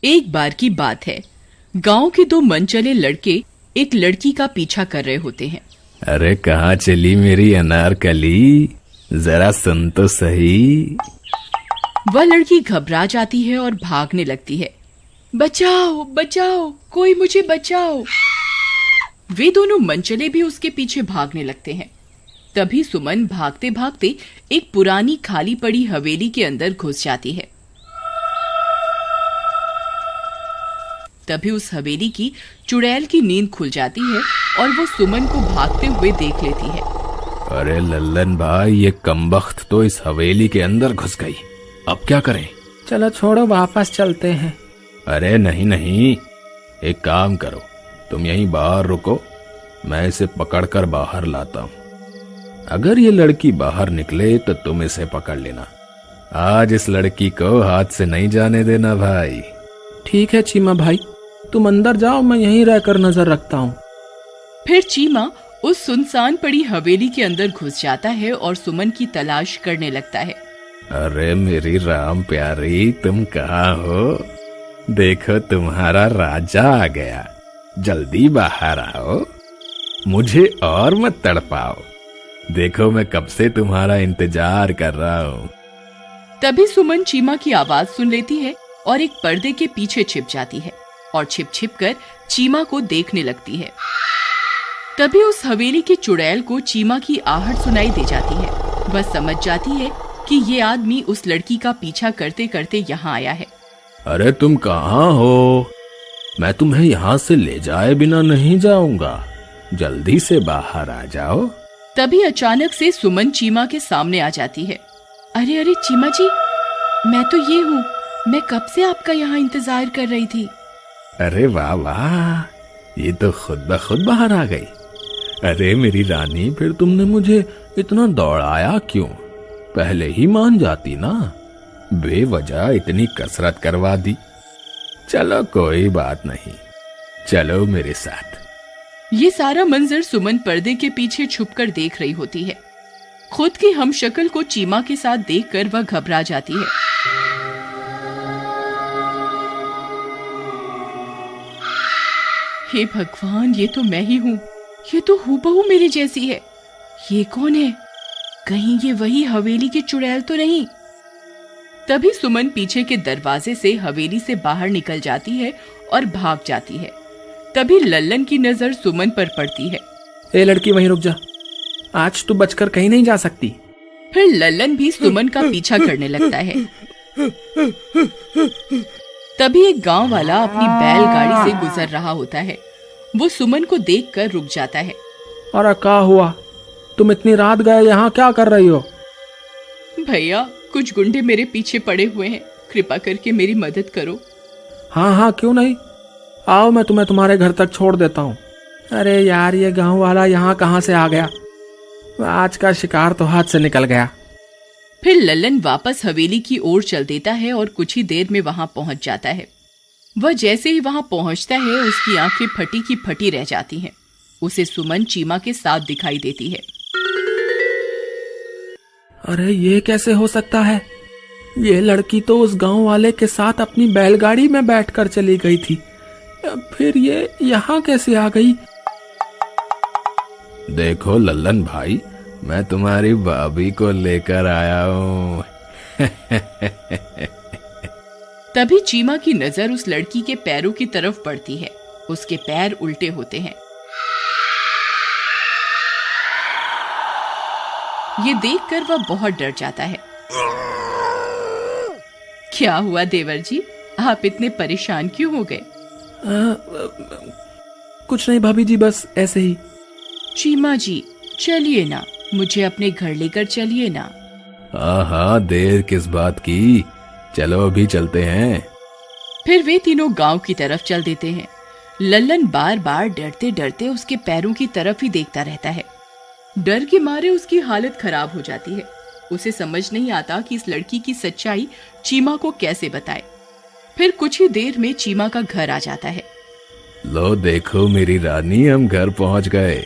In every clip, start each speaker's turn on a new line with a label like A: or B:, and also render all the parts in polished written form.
A: एक बार की बात है, गांव के दो मनचले लड़के एक लड़की का पीछा कर रहे होते हैं।
B: अरे कहाँ चली मेरी अनारकली, जरा सुन तो सही।
A: वह लड़की घबरा जाती है और भागने लगती है। बचाओ बचाओ, कोई मुझे बचाओ। वे दोनों मनचले भी उसके पीछे भागने लगते हैं। तभी सुमन भागते भागते एक पुरानी खाली पड़ी हवेली के अंदर घुस जाती है। तभी उस हवेली की चुड़ैल की नींद खुल जाती है और वो सुमन को भागते हुए देख लेती है।
B: अरे लल्लन भाई, ये कमबख्त तो इस हवेली के अंदर घुस गई, अब क्या करें?
C: चलो छोड़ो, वापस चलते हैं।
B: अरे नहीं नहीं, एक काम करो, तुम यहीं बाहर रुको, मैं इसे पकड़कर बाहर लाता हूँ। अगर ये लड़की बाहर निकले तो तुम इसे पकड़ लेना। आज इस लड़की को हाथ से नहीं जाने देना भाई।
C: ठीक है चीमा भाई, तुम अंदर जाओ, मैं यहीं रहकर नजर रखता हूँ।
A: फिर चीमा उस सुनसान पड़ी हवेली के अंदर घुस जाता है और सुमन की तलाश करने लगता है।
B: अरे मेरी राम प्यारी, तुम कहाँ हो? देखो तुम्हारा राजा आ गया, जल्दी बाहर आओ, मुझे और मत तड़पाओ। देखो मैं कब से तुम्हारा इंतजार कर रहा हूँ।
A: तभी सुमन चीमा की आवाज सुन लेती है और एक पर्दे के पीछे छिप जाती है और छिप छिप कर चीमा को देखने लगती है। तभी उस हवेली की चुड़ैल को चीमा की आहट सुनाई दे जाती है। वह समझ जाती है कि ये आदमी उस लड़की का पीछा करते करते यहाँ आया है।
B: अरे तुम कहाँ हो? मैं तुम्हें यहाँ से ले जाए बिना नहीं जाऊंगा, जल्दी से बाहर आ जाओ।
A: तभी अचानक से सुमन चीमा के सामने आ जाती है। अरे अरे चीमा जी, मैं तो ये हूँ, मैं कब से आपका यहाँ इंतजार कर रही थी।
B: अरे वाह वाह, ये तो खुद ब खुद बाहर आ गई। अरे मेरी रानी, फिर तुमने मुझे इतना दौड़ाया क्यों? पहले ही मान जाती ना, बेवजह इतनी कसरत करवा दी। चलो कोई बात नहीं, चलो मेरे साथ।
A: ये सारा मंजर सुमन पर्दे के पीछे छुपकर देख रही होती है। खुद की हमशक्ल को चीमा के साथ देखकर वह घबरा जाती है। हे भगवान, ये तो मैं ही हूँ, ये तो हूबहू मेरी जैसी है। ये कौन है? कहीं ये वही हवेली की चुड़ैल तो नहीं? तभी सुमन पीछे के दरवाजे से हवेली से बाहर निकल जाती है और भाग जाती है। तभी लल्लन की नजर सुमन पर पड़ती है।
C: ए लड़की, वहीं रुक जा, आज तू बचकर कहीं नहीं जा सकती।
A: फिर लल्लन भी सुमन का पीछा करने लगता है। तभी एक गांव वाला अपनी बैलगाड़ी से गुजर रहा होता है। वो सुमन को देखकर रुक जाता है।
C: और क्या हुआ? तुम इतनी रात गए यहाँ क्या कर रही हो?
A: भैया, कुछ गुंडे मेरे पीछे पड़े हुए हैं, कृपा करके मेरी मदद करो।
C: हाँ हाँ, क्यों नहीं, आओ, मैं तुम्हें तुम्हारे घर तक छोड़ देता हूँ। अरे यार, ये गांव वाला यहाँ कहाँ से आ गया? आज का शिकार तो हाथ से निकल गया।
A: फिर लल्लन वापस हवेली की ओर चल देता है और कुछ ही देर में वहां पहुंच जाता है। वह जैसे ही वहां पहुंचता है, उसकी आंखें फटी की फटी रह जाती हैं। उसे सुमन चीमा के साथ दिखाई देती है।
C: अरे ये कैसे हो सकता है? ये लड़की तो उस गांव वाले के साथ अपनी बैलगाड़ी में बैठकर चली गई थी, फिर ये यहाँ कैसे आ गई?
B: देखो लल्लन भाई, मैं तुम्हारी भाभी को लेकर आया हूँ।
A: तभी चीमा की नजर उस लड़की के पैरों की तरफ पड़ती है। उसके पैर उल्टे होते हैं। ये देखकर वह बहुत डर जाता है। क्या हुआ देवर जी, आप इतने परेशान क्यों हो गए?
C: कुछ नहीं भाभी जी, बस ऐसे ही।
A: चीमा जी, चलिए ना, मुझे अपने घर लेकर चलिए ना।
B: हाँ, देर किस बात की, चलो अभी चलते हैं।
A: फिर वे तीनों गांव की तरफ चल देते हैं। लल्लन बार बार डरते डरते उसके पैरों की तरफ ही देखता रहता है। डर के मारे उसकी हालत खराब हो जाती है। उसे समझ नहीं आता कि इस लड़की की सच्चाई चीमा को कैसे बताए। फिर कुछ ही देर में चीमा का घर आ जाता है।
B: लो देखो मेरी रानी, हम घर पहुंच गए।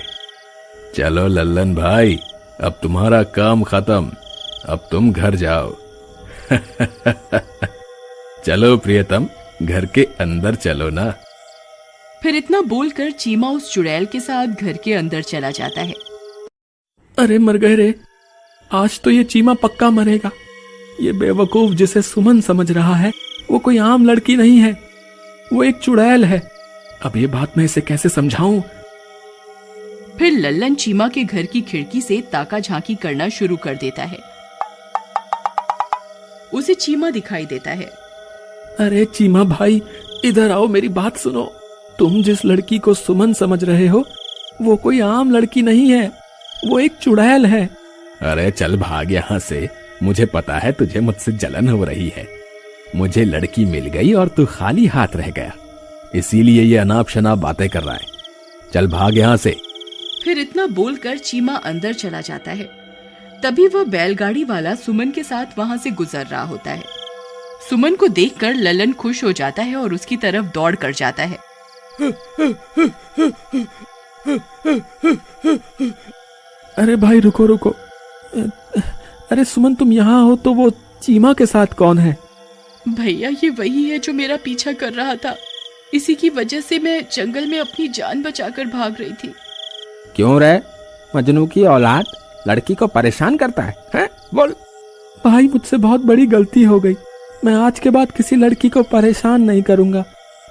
B: चलो लल्लन भाई, अब तुम्हारा काम खत्म, अब तुम घर जाओ। चलो प्रियतम, घर के अंदर चलो ना।
A: फिर इतना बोलकर चीमा उस चुड़ैल के साथ घर के अंदर चला जाता है।
C: अरे मर गए रे, आज तो ये चीमा पक्का मरेगा। ये बेवकूफ जिसे सुमन समझ रहा है वो कोई आम लड़की नहीं है, वो एक चुड़ैल है। अब ये बात मैं इसे कैसे समझाऊं?
A: फिर लल्लन चीमा के घर की खिड़की से ताका झांकी करना शुरू कर देता है। उसे चीमा दिखाई देता है।
C: अरे चीमा भाई, इधर आओ, मेरी बात सुनो। तुम जिस लड़की को सुमन समझ रहे हो वो कोई आम लड़की नहीं है, वो एक चुड़ैल है।
B: अरे चल भाग यहाँ से, मुझे पता है तुझे मुझसे जलन हो रही है। मुझे लड़की मिल गई और तू खाली हाथ रह गया, इसीलिए ये अनाप शनाप बातें कर रहा है। चल भाग यहाँ से।
A: फिर इतना बोलकर चीमा अंदर चला जाता है। तभी वह बैलगाड़ी वाला सुमन के साथ वहां से गुजर रहा होता है। सुमन को देखकर ललन खुश हो जाता है और उसकी तरफ दौड़ कर जाता है।
C: अरे भाई रुको रुको, अरे सुमन तुम यहाँ हो तो वो चीमा के साथ कौन है?
A: भैया ये वही है जो मेरा पीछा कर रहा था, इसी की वजह से मैं जंगल में अपनी जान बचाकर भाग रही थी।
C: क्यों रे, मजनू की औलाद लड़की को परेशान करता है? बोल। भाई मुझसे बहुत बड़ी गलती हो गई, मैं आज के बाद किसी लड़की को परेशान नहीं करूंगा,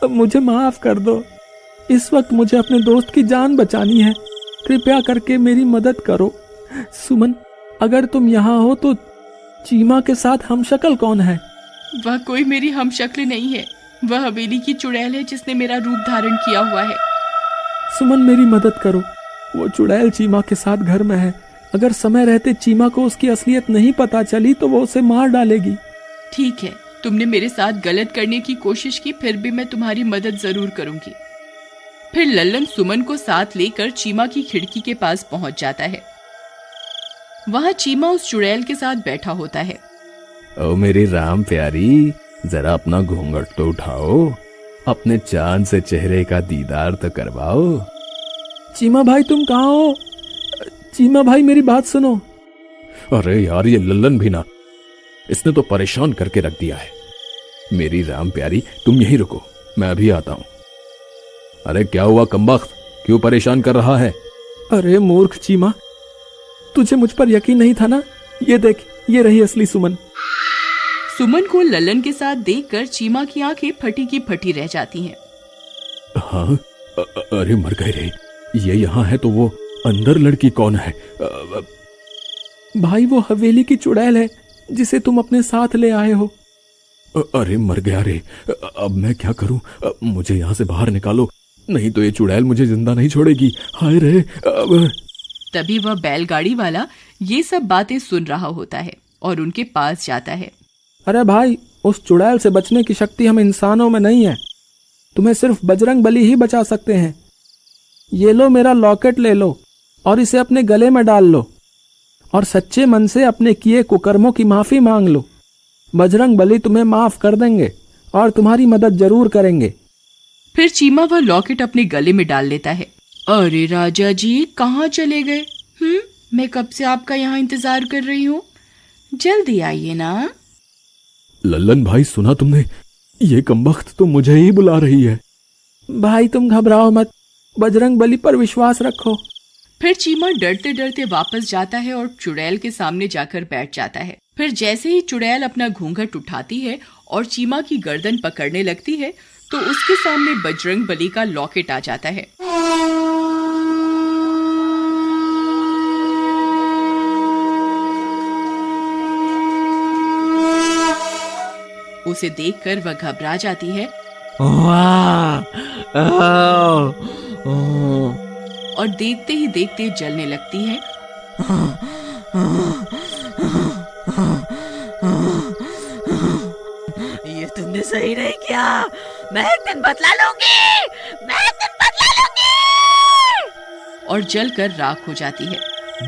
C: अब मुझे माफ कर दो। इस वक्त मुझे अपने दोस्त की जान बचानी है, कृपया करके मेरी मदद करो। सुमन, अगर तुम यहाँ हो तो चीमा के साथ हमशक्ल कौन है?
A: वह कोई मेरी हमशक्ल नहीं है, वह हवेली की चुड़ैल है जिसने मेरा रूप धारण किया हुआ है।
C: सुमन मेरी मदद करो, वो चुड़ैल चीमा के साथ घर में है। अगर समय रहते चीमा को उसकी असलियत नहीं पता चली तो वो उसे मार डालेगी।
A: ठीक है, तुमने मेरे साथ गलत करने की कोशिश की, फिर भी मैं तुम्हारी मदद जरूर करूंगी। फिर लल्लन सुमन को साथ लेकर चीमा की खिड़की के पास पहुंच जाता है। वहां चीमा उस चुड़ैल के साथ बैठा होता है।
B: ओ मेरी राम प्यारी, जरा अपना घूंघट तो उठाओ, अपने चांद से चेहरे का दीदार तो करवाओ।
C: चीमा भाई तुम कहाँ हो? चीमा भाई मेरी बात सुनो।
B: अरे यार ये लल्लन भी ना, इसने तो परेशान करके रख दिया है। मेरी राम प्यारी तुम यहीं रुको, मैं अभी आता हूं। अरे क्या हुआ कमबख्त, क्यों परेशान कर रहा है?
C: अरे मूर्ख चीमा, तुझे मुझ पर यकीन नहीं था ना? ये देख, ये रही असली सुमन।
A: सुमन को लल्लन के साथ देखकर चीमा की आंखें फटी की फटी रह जाती हैं।
B: हाँ, अरे मर गए रे, ये यहाँ है तो वो अंदर लड़की कौन है?
C: भाई वो हवेली की चुड़ैल है जिसे तुम अपने साथ ले आए हो।
B: अरे मर गया रे, अब मैं क्या करूं? मुझे यहाँ से बाहर निकालो, नहीं तो ये चुड़ैल मुझे जिंदा नहीं छोड़ेगी। हाय रे।
A: तभी वह बैलगाड़ी वाला ये सब बातें सुन रहा होता है और उनके पास जाता है।
C: अरे भाई, उस चुड़ैल से बचने की शक्ति हम इंसानों में नहीं है, तुम्हें सिर्फ बजरंग बली ही बचा सकते हैं। ये लो मेरा लॉकेट ले लो और इसे अपने गले में डाल लो और सच्चे मन से अपने किए कुकर्मों की माफी मांग लो। बजरंग बली तुम्हें माफ कर देंगे और तुम्हारी मदद जरूर करेंगे।
A: फिर चीमा वह लॉकेट अपने गले में डाल लेता है। अरे राजा जी कहाँ चले गए? मैं कब से आपका यहाँ इंतजार कर रही हूँ, जल्दी आइए ना।
B: लल्लन भाई सुना तुमने, ये कमबख्त तो मुझे ही बुला रही है।
C: भाई तुम घबराओ मत, बजरंग बली पर विश्वास रखो।
A: फिर चीमा डरते डरते वापस जाता है और चुड़ैल के सामने जाकर बैठ जाता है। फिर जैसे ही चुड़ैल अपना घूंघट उठाती है और चीमा की गर्दन पकड़ने लगती है तो उसके सामने बजरंग बली का लॉकेट आ जाता है। उसे देखकर वह घबरा जाती है और देखते ही देखते जलने लगती है।
D: ये तुमने सही नहीं किया, मैं एक दिन बदला लूंगी, मैं एक दिन बदला लूंगी।
A: और जलकर राख हो जाती है।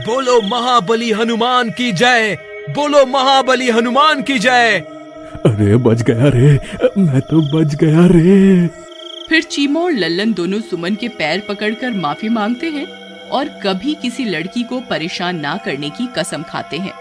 B: बोलो महाबली हनुमान की जय, बोलो महाबली हनुमान की जय। अरे बच गया रे, मैं तो बच गया रे।
A: फिर चीमा और लल्लन दोनों सुमन के पैर पकड़कर माफी मांगते हैं और कभी किसी लड़की को परेशान ना करने की कसम खाते हैं।